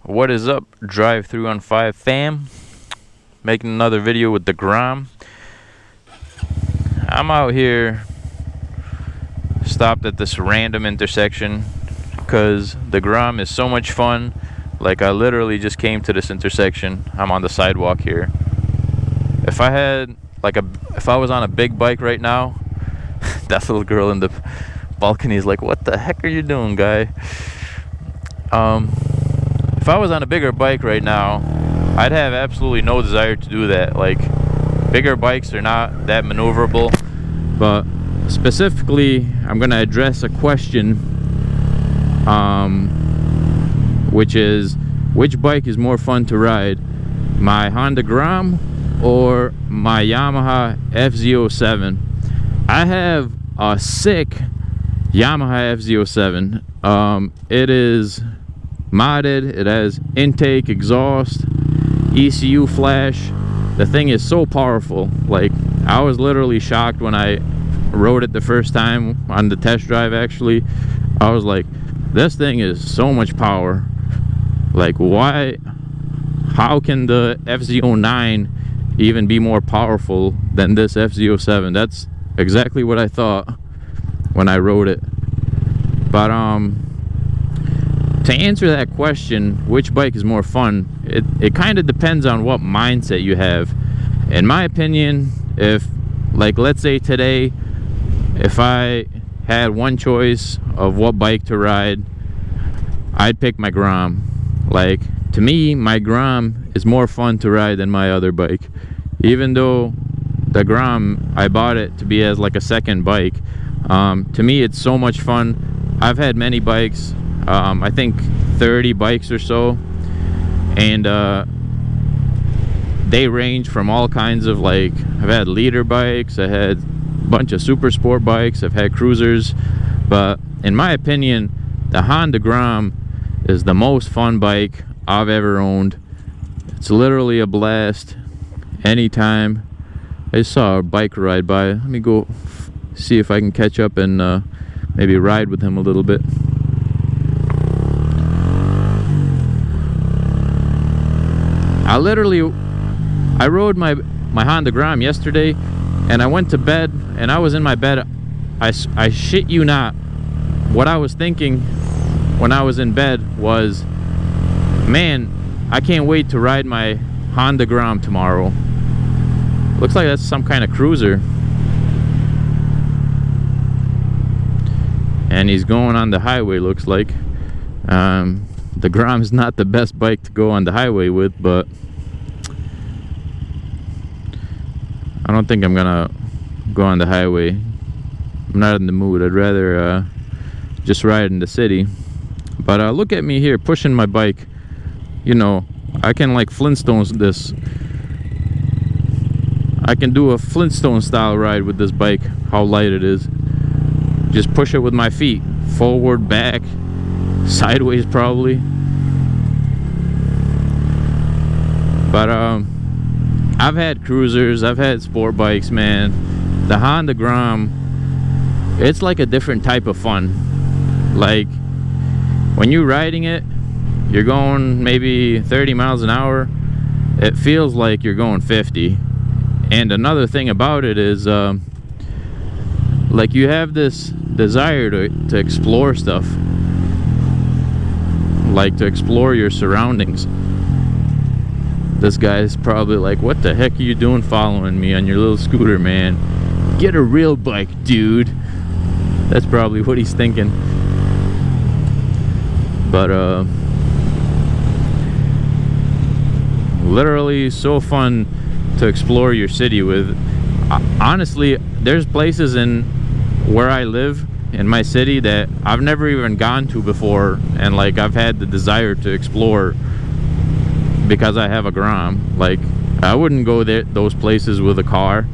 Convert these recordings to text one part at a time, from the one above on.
What is up, Drive Through on 5 fam? Making another video with the Grom. I'm out here, stopped at this random intersection because the Grom is so much fun. Like, I literally just came to this intersection. I'm on the sidewalk here. If I had if I was on a big bike right now, that little girl in the balcony is like, "What the heck are you doing, guy?" If I was on a bigger bike right now, I'd have absolutely no desire to do that. Like, bigger bikes are not that maneuverable. But specifically, I'm gonna address a question, which is, which bike is more fun to ride, my Honda Grom or my Yamaha FZ07? I have a sick Yamaha FZ07. It is modded. It has intake, exhaust, ECU flash. The thing is so powerful. Like, I was literally shocked when I rode it the first time on the test drive. Actually, I was like, this thing is so much power. Like, why, how can the FZ09 even be more powerful than this FZ07? That's exactly what I thought when I rode it. But to answer that question, which bike is more fun, it kind of depends on what mindset you have. In my opinion, if, like, let's say today, if I had one choice of what bike to ride, I'd pick my Grom. Like, to me, my Grom is more fun to ride than my other bike. Even though the Grom, I bought it to be as like a second bike, to me it's so much fun. I've had many bikes, I think 30 bikes or so, and they range from all kinds of, like, I've had leader bikes, I had a bunch of super sport bikes, I've had cruisers, but in my opinion, the Honda Grom is the most fun bike I've ever owned. It's literally a blast anytime. I saw a bike ride by. Let me go see if I can catch up and maybe ride with him a little bit. I rode my Honda Grom yesterday, and I went to bed, and I was in my bed. I shit you not, what I was thinking when I was in bed was, man, I can't wait to ride my Honda Grom tomorrow. Looks like that's some kind of cruiser. And he's going on the highway, looks like. The Grom is not the best bike to go on the highway with, but I don't think I'm gonna go on the highway. I'm not in the mood. I'd rather just ride in the city. But look at me here, pushing my bike. You know, I can, like, Flintstones this. I can do a Flintstone style ride with this bike, how light it is. Just push it with my feet, forward, back, sideways probably. But I've had cruisers, I've had sport bikes, man. The Honda Grom, it's like a different type of fun. Like, when you're riding it, you're going maybe 30 miles an hour. It feels like you're going 50. And another thing about it is, like, you have this desire to explore stuff, like to explore your surroundings. This guy's probably like, what the heck are you doing following me on your little scooter, man? Get a real bike, dude. That's probably what he's thinking. But literally so fun to explore your city with. Honestly, there's places in where I live in my city that I've never even gone to before, and, like, I've had the desire to explore because I have a Grom. Like, I wouldn't go there, those places, with a car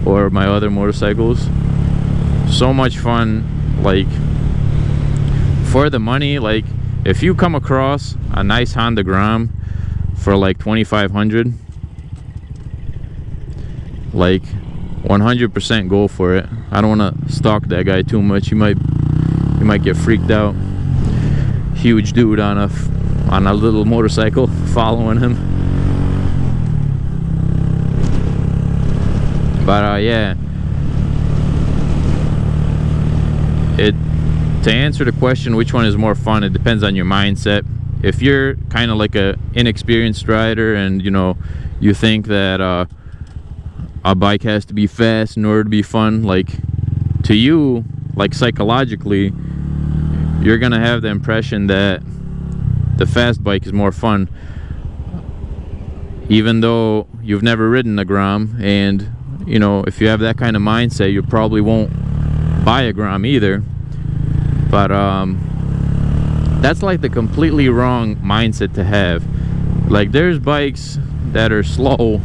or my other motorcycles. So much fun. Like, for the money, like, if you come across a nice Honda Grom for like $2,500, like, 100% go for it. I don't want to stalk that guy too much. You might get freaked out. Huge dude on a on a little motorcycle following him. But yeah, to answer the question which one is more fun, it depends on your mindset. If you're kind of like a inexperienced rider and you know, you think that a bike has to be fast in order to be fun, like to you, like psychologically, you're gonna have the impression that the fast bike is more fun, even though you've never ridden a Grom. And you know, if you have that kind of mindset, you probably won't buy a Grom either. But that's like the completely wrong mindset to have. Like, there's bikes that are slow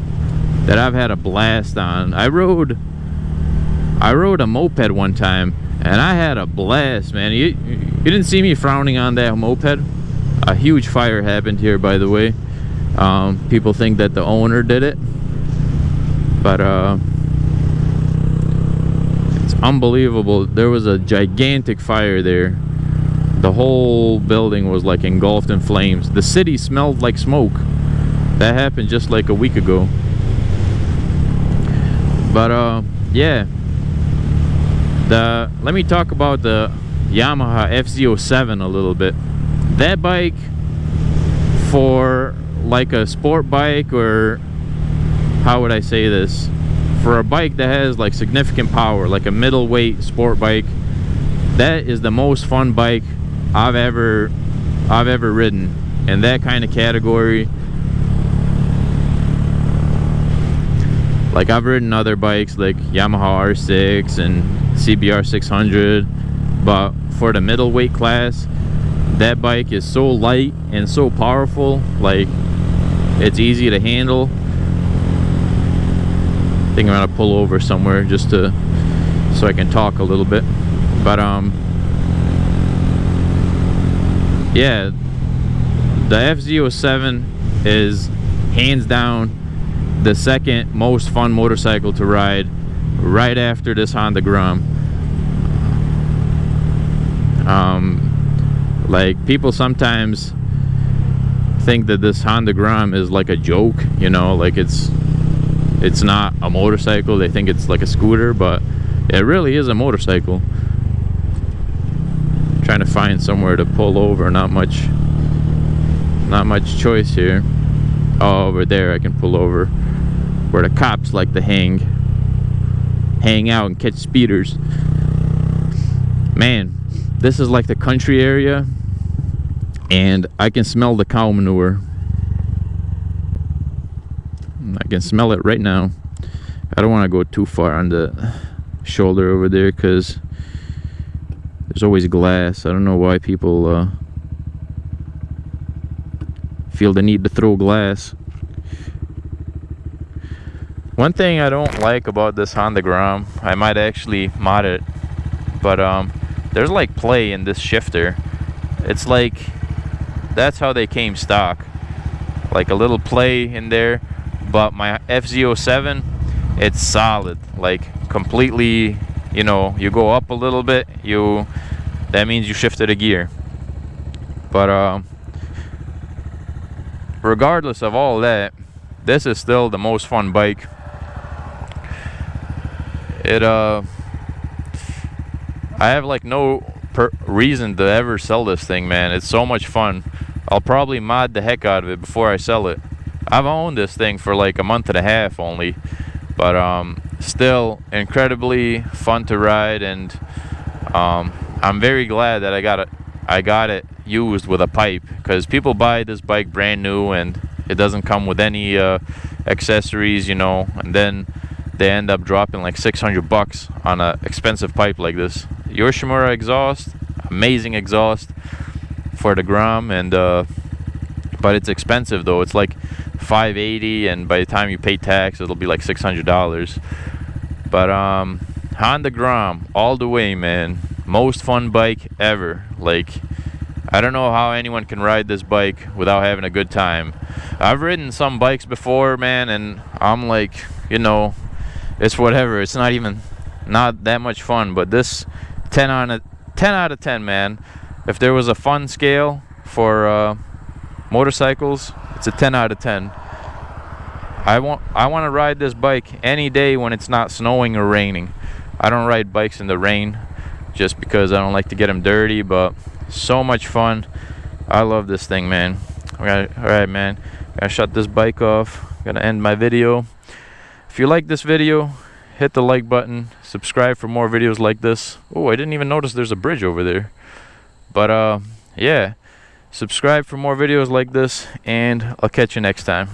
that I've had a blast on. I rode a moped one time and I had a blast, man. You didn't see me frowning on that moped. A huge fire happened here, by the way. People think that the owner did it, but it's unbelievable. There was a gigantic fire there. The whole building was like engulfed in flames. The city smelled like smoke. That happened just like a week ago. But yeah, let me talk about the Yamaha FZ07 a little bit. That bike, for like a sport bike, or how would I say this, for a bike that has like significant power, like a middleweight sport bike, that is the most fun bike I've ever ridden in that kind of category. Like, I've ridden other bikes like Yamaha R6 and CBR 600, but for the middleweight class, that bike is so light and so powerful. Like, it's easy to handle. I think I'm gonna pull over somewhere just so I can talk a little bit. But yeah, the FZ07 is hands down the second most fun motorcycle to ride, right after this Honda Grom. Like, people sometimes think that this Honda Grom is like a joke, you know, like it's not a motorcycle. They think it's like a scooter, but it really is a motorcycle. Trying to find somewhere to pull over. Not much choice here. Oh, over there I can pull over, where the cops like to hang out and catch speeders. Man, this is like the country area, and I can smell the cow manure. I can smell it right now. I don't want to go too far on the shoulder over there because there's always glass. I don't know why people feel the need to throw glass. One thing I don't like about this Honda Grom, I might actually mod it, but there's like play in this shifter. It's like, that's how they came stock, like a little play in there. But my FZ07, it's solid, like completely, you know, you go up a little bit, that means you shifted a gear. But regardless of all that, this is still the most fun bike. I have like no reason to ever sell this thing, man. It's so much fun. I'll probably mod the heck out of it before I sell it. I've owned this thing for like a month and a half only, but still incredibly fun to ride, and I'm very glad that I got it used with a pipe, because people buy this bike brand new and it doesn't come with any accessories, you know, and then they end up dropping like $600 on an expensive pipe like this. Yoshimura exhaust, amazing exhaust for the Grom, and but it's expensive though. It's like $580, and by the time you pay tax, it'll be like $600. But Honda Grom all the way, man. Most fun bike ever. Like, I don't know how anyone can ride this bike without having a good time. I've ridden some bikes before, man, and I'm like, you know, it's whatever. It's not that much fun. But this 10 out of 10, 10 out of 10, man. If there was a fun scale for motorcycles, it's a 10 out of 10. I want to ride this bike any day when it's not snowing or raining. I don't ride bikes in the rain just because I don't like to get them dirty, but so much fun. I love this thing, man. Alright, man, gotta shut this bike off. Gonna end my video. If you like this video, hit the like button, subscribe for more videos like this. Oh, I didn't even notice there's a bridge over there. But yeah, subscribe for more videos like this, and I'll catch you next time.